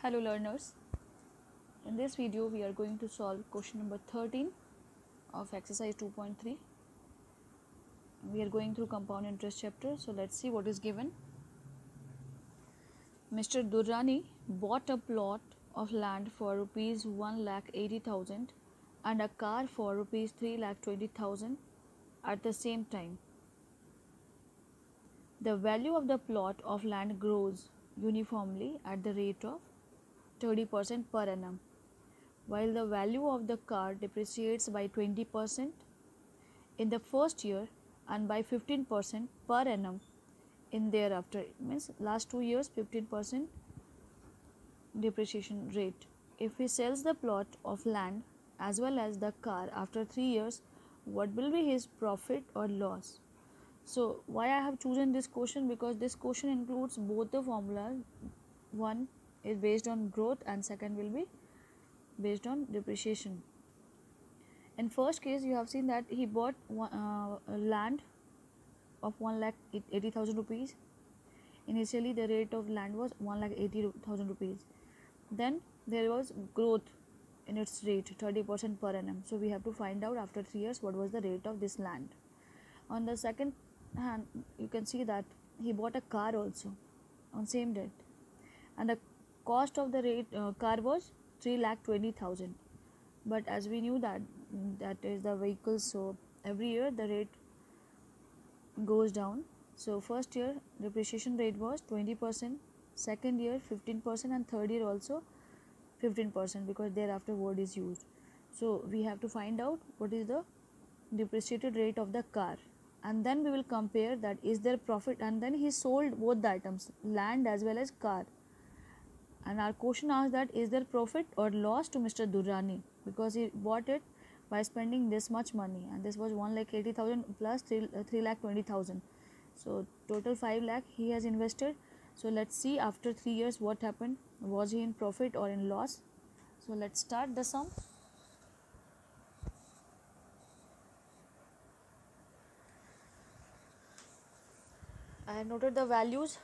Hello learners, in this video we are going to solve question number 13 of exercise 2.3. We are going through compound interest chapter, so let's see what is given. Mr. Durrani bought a plot of land for rupees 1,80,000 and a car for rupees 3,20,000 at the same time. The value of the plot of land grows uniformly at the rate of 30% per annum, while the value of the car depreciates by 20% in the first year and by 15% per annum in thereafter. It means last 2 years 15% depreciation rate. If he sells the plot of land as well as the car after 3 years, what will be his profit or loss? So why I have chosen this question? Because this question includes both the formulas. One is based on growth and second will be based on depreciation. In first case, you have seen that he bought land of 1,80,000 rupees. Initially the rate of land was 1,80,000 rupees. Then there was growth in its rate 30% per annum. So we have to find out after 3 years what was the rate of this land. On the second hand, you can see that he bought a car also on same date, and the cost of the car was 3,20,000. But as we knew that is the vehicle, so every year the rate goes down. So first year depreciation rate was 20%, second year 15%, and third year also 15%, because thereafter word is used. So we have to find out what is the depreciated rate of the car, and then we will compare that is there profit. And then he sold both the items, land as well as car, and our question asks that is there profit or loss to Mr. Durrani, because he bought it by spending this much money, and this was 1,80,000 plus 3,20,000. So total 5 lakh he has invested. So let's see after 3 years what happened. Was he in profit or in loss? So let's start the sum. I have noted the values.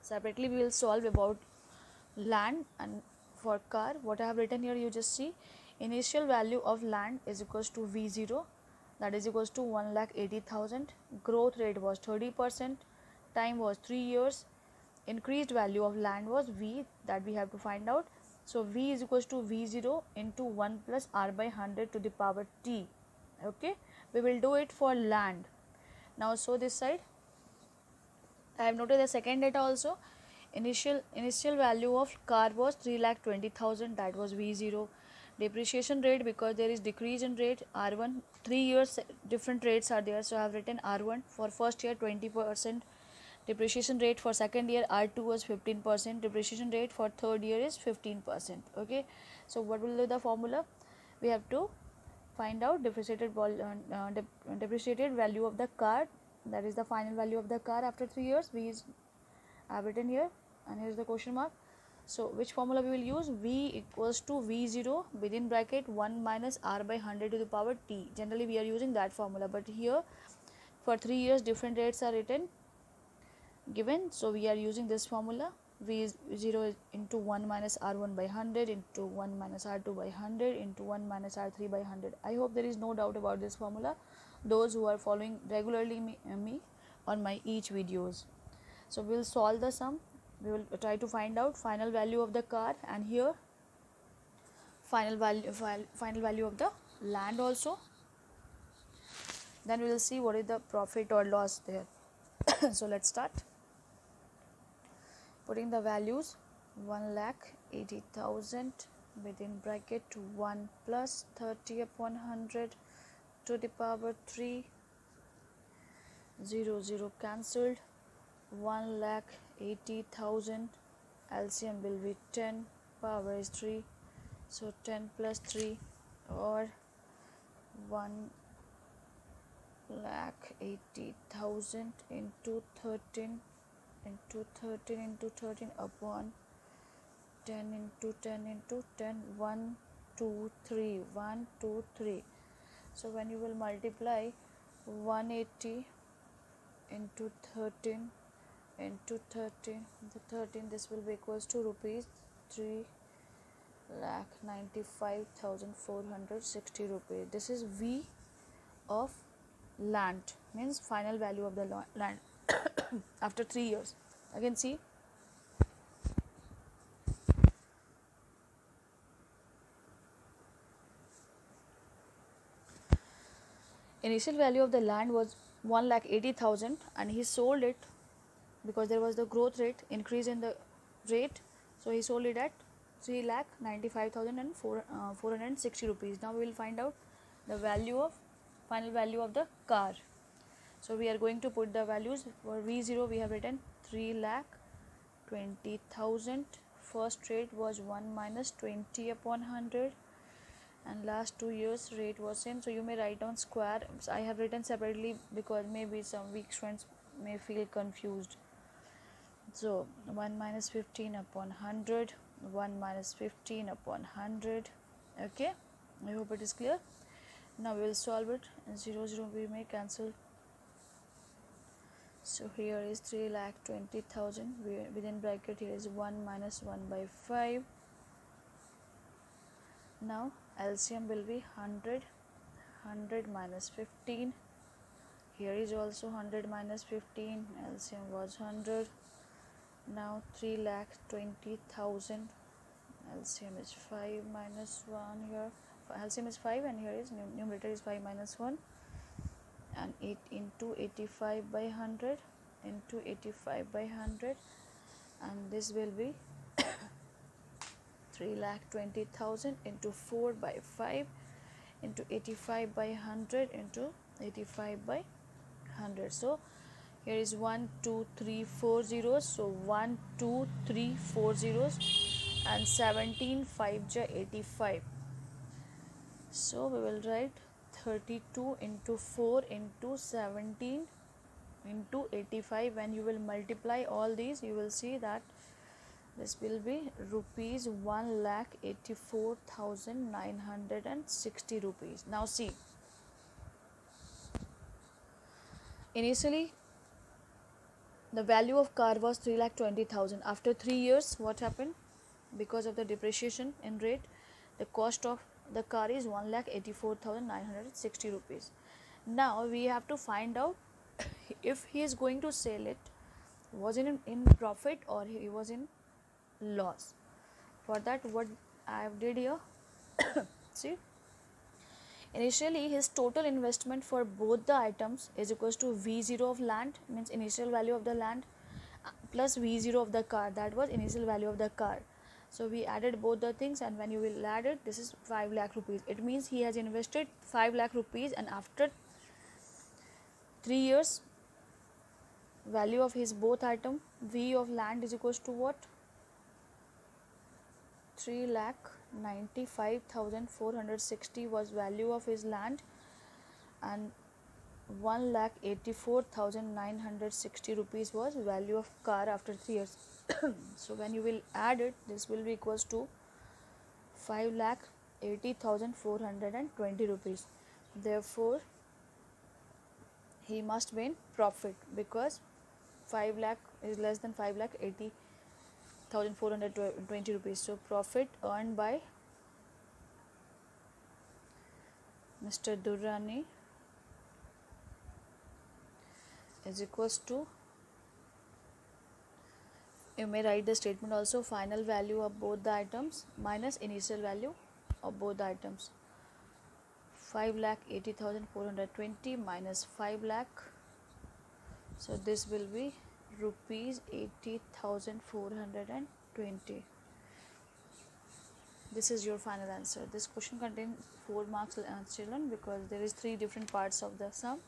Separately we will solve about land, and for car what I have written here you just see. Initial value of land is equals to V0, that is equals to 1,80,000. Growth rate was 30%, time was 3 years. Increased value of land was V, that we have to find out. So V is equals to V0 into 1 plus R by 100 to the power T. Okay, we will do it for land. Now show this side. I have noted the second data also. Initial value of car was 3,20,000, that was V0. Depreciation rate, because there is decrease in rate, R1. 3 years different rates are there, so I have written R1 for first year 20%. Depreciation rate for second year R2 was 15%. Depreciation rate for third year is 15%. Okay, so what will be the formula? We have to find out depreciated value of the car, that is the final value of the car after 3 years. V is I have written here, and here is the question mark. So which formula we will use? V equals to V0 within bracket 1 minus R by 100 to the power T. Generally we are using that formula, but here for 3 years different rates are written given, so we are using this formula. V0 into 1 minus R1 by 100 into 1 minus R2 by 100 into 1 minus R3 by 100. I hope there is no doubt about this formula, those who are following regularly me on my each videos. So we will solve the sum. We will try to find out final value of the car, and here final value of the land also. Then we will see what is the profit or loss there. So let's start. Putting the values, 1,80,000 within bracket 1 plus 30 upon 100 to the power 3, 0 0 cancelled. 1,80,000 LCM will be 10, power is 3, so 10 plus 3 or 1,80,000 into 13 into 13 into 13 upon 10 into 10 into 10, 1 2 3 1 2 3. So when you will multiply 180 into 13 into 13. The 13, this will be equals to rupees 3,95,460 rupees. This is V of land, means final value of the land after 3 years. Again, see, initial value of the land was 1,80,000 and he sold it because there was the growth rate, increase in the rate, so he sold it at 3,95,460 rupees. Now we will find out the value of final value of the car. So we are going to put the values. For V0 we have written 3,20,000. First rate was 1 minus 20 upon 100 and last 2 years rate was same, so you may write down square. I have written separately because maybe some weak students may feel confused. So 1 minus 15 upon 100, 1 minus 15 upon 100. Okay, I hope it is clear. Now we will solve it. 0 0 we may cancel, so here is 3,20,000. Within bracket here is 1 minus 1 by 5. Now LCM will be 100, 100 minus 15. Here is also 100 minus 15. LCM was 100. Now 3,20,000. LCM is 5 minus 1 here. LCM is 5 and here is numerator is 5 minus 1. And 8 into 85 by 100 into 85 by 100. And this will be 3,20,000 into 4 by 5 into 85 by 100 into 85 by 100. So here is 1 2 3 4 zeros, so 1 2 3 4 zeros and 17 5 ja 85. So we will write 32 into 4 into 17 into 85. When you will multiply all these, you will see that this will be rupees 1,84,960 rupees. Now see, initially the value of car was 3,20,000. After 3 years, what happened? Because of the depreciation in rate, the cost of the car is 1,84,960 rupees. Now we have to find out if he is going to sell it, was it in profit or he was in loss. For that, what I did here, see, initially his total investment for both the items is equals to V0 of land, means initial value of the land, plus V0 of the car, that was initial value of the car. So we added both the things, and when you will add it, this is 5 lakh rupees. It means he has invested 5 lakh rupees, and after 3 years value of his both item, V of land is equals to what? 3,95,460 was value of his land, and 1,84,960 rupees was value of car after 3 years. So when you will add it, this will be equals to 5,80,420 rupees. Therefore he must win profit, because 5 lakh is less than 5,80,420 rupees. So profit earned by Mr. Durrani is equals to, you may write the statement also, final value of both the items minus initial value of both the items. 5,80,420 minus 5 lakh, so this will be rupees 80,420. This is your final answer. This question contains 4 marks, children, because there is 3 different parts of the sum.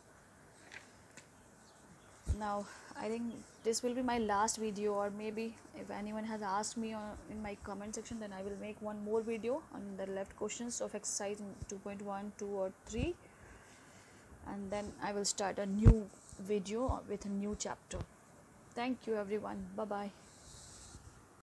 Now I think this will be my last video, or maybe if anyone has asked me in my comment section, then I will make one more video on the left questions of exercise 2.1, 2 or 3, and then I will start a new video with a new chapter. Thank you everyone. Bye bye.